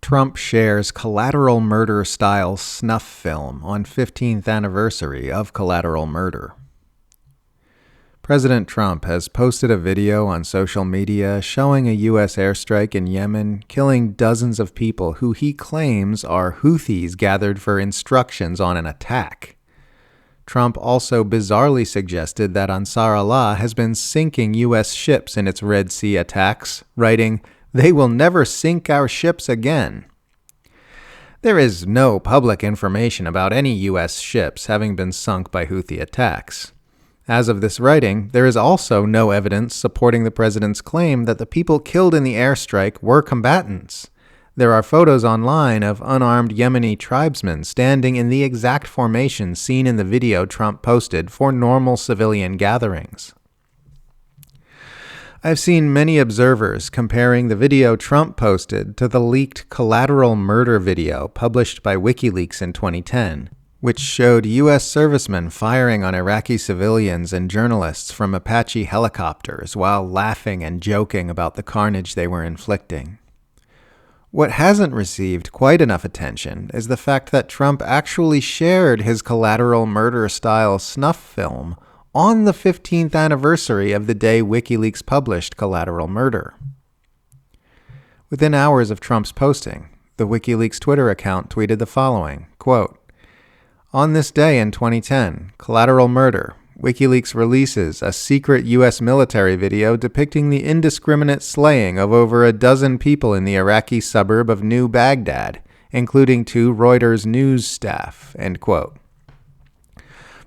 Trump shares Collateral murder-style snuff film on 15th anniversary of Collateral murder. President Trump has posted a video on social media showing a U.S. airstrike in Yemen killing dozens of people who he claims are Houthis gathered for instructions on an attack. Trump also bizarrely suggested that Ansar Allah has been sinking U.S. ships in its Red Sea attacks, writing, "They will never sink our ships again." There is no public information about any U.S. ships having been sunk by Houthi attacks. As of this writing, there is also no evidence supporting the president's claim that the people killed in the airstrike were combatants. There are photos online of unarmed Yemeni tribesmen standing in the exact formation seen in the video Trump posted for normal civilian gatherings. I've seen many observers comparing the video Trump posted to the leaked Collateral murder video published by WikiLeaks in 2010, which showed U.S. servicemen firing on Iraqi civilians and journalists from Apache helicopters while laughing and joking about the carnage they were inflicting. What hasn't received quite enough attention is the fact that Trump actually shared his Collateral murder-style snuff film on the 15th anniversary of the day WikiLeaks published Collateral murder. Within hours of Trump's posting, the WikiLeaks Twitter account tweeted the following, quote, "On this day in 2010, Collateral murder, WikiLeaks releases a secret U.S. military video depicting the indiscriminate slaying of over a dozen people in the Iraqi suburb of New Baghdad, including 2 Reuters news staff," end quote.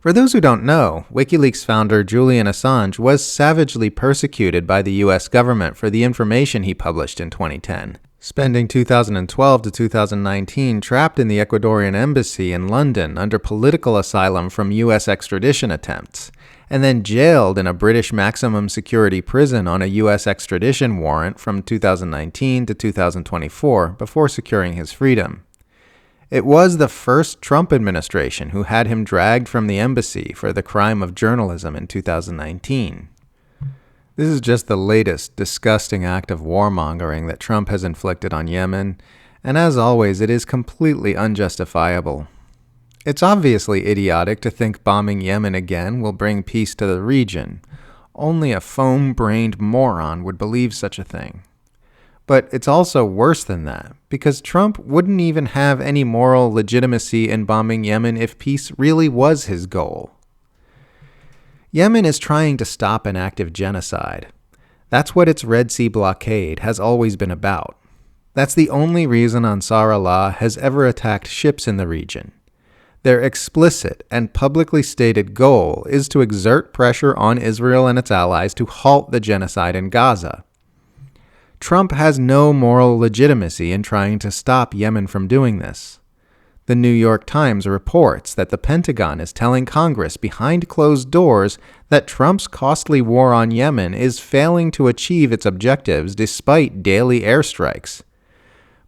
For those who don't know, WikiLeaks founder Julian Assange was savagely persecuted by the U.S. government for the information he published in 2010, spending 2012 to 2019 trapped in the Ecuadorian embassy in London under political asylum from U.S. extradition attempts, and then jailed in a British maximum security prison on a U.S. extradition warrant from 2019 to 2024 before securing his freedom. It was the first Trump administration who had him dragged from the embassy for the crime of journalism in 2019. This is just the latest disgusting act of warmongering that Trump has inflicted on Yemen, and as always, it is completely unjustifiable. It's obviously idiotic to think bombing Yemen again will bring peace to the region. Only a foam-brained moron would believe such a thing. But it's also worse than that, because Trump wouldn't even have any moral legitimacy in bombing Yemen if peace really was his goal. Yemen is trying to stop an active genocide. That's what its Red Sea blockade has always been about. That's the only reason Ansar Allah has ever attacked ships in the region. Their explicit and publicly stated goal is to exert pressure on Israel and its allies to halt the genocide in Gaza. Trump has no moral legitimacy in trying to stop Yemen from doing this. The New York Times reports that the Pentagon is telling Congress behind closed doors that Trump's costly war on Yemen is failing to achieve its objectives despite daily airstrikes.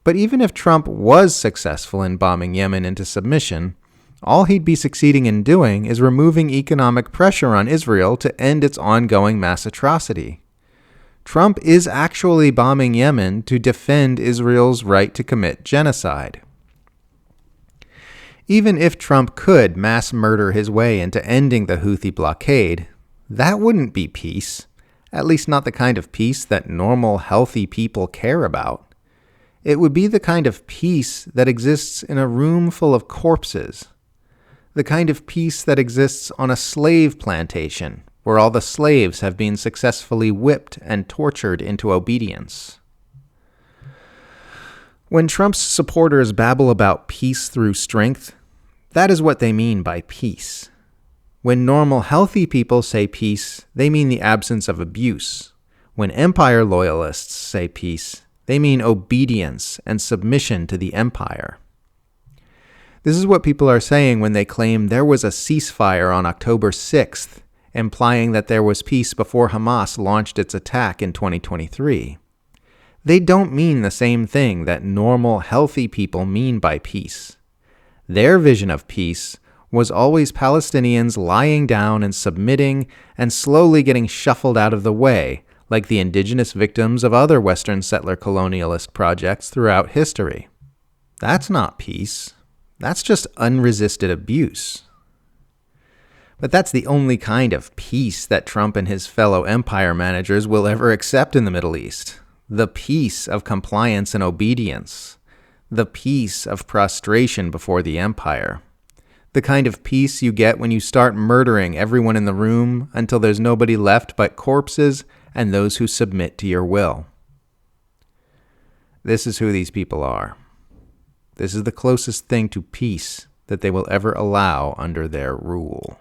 But even if Trump was successful in bombing Yemen into submission, all he'd be succeeding in doing is removing economic pressure on Israel to end its ongoing mass atrocity. Trump is actually bombing Yemen to defend Israel's right to commit genocide. Even if Trump could mass murder his way into ending the Houthi blockade, that wouldn't be peace, at least not the kind of peace that normal, healthy people care about. It would be the kind of peace that exists in a room full of corpses, the kind of peace that exists on a slave plantation, where all the slaves have been successfully whipped and tortured into obedience. When Trump's supporters babble about peace through strength, that is what they mean by peace. When normal, healthy people say peace, they mean the absence of abuse. When empire loyalists say peace, they mean obedience and submission to the empire. This is what people are saying when they claim there was a ceasefire on October 6th, implying that there was peace before Hamas launched its attack in 2023. They don't mean the same thing that normal, healthy people mean by peace. Their vision of peace was always Palestinians lying down and submitting and slowly getting shuffled out of the way, like the indigenous victims of other Western settler colonialist projects throughout history. That's not peace. That's just unresisted abuse. But that's the only kind of peace that Trump and his fellow empire managers will ever accept in the Middle East. The peace of compliance and obedience. The peace of prostration before the empire. The kind of peace you get when you start murdering everyone in the room until there's nobody left but corpses and those who submit to your will. This is who these people are. This is the closest thing to peace that they will ever allow under their rule.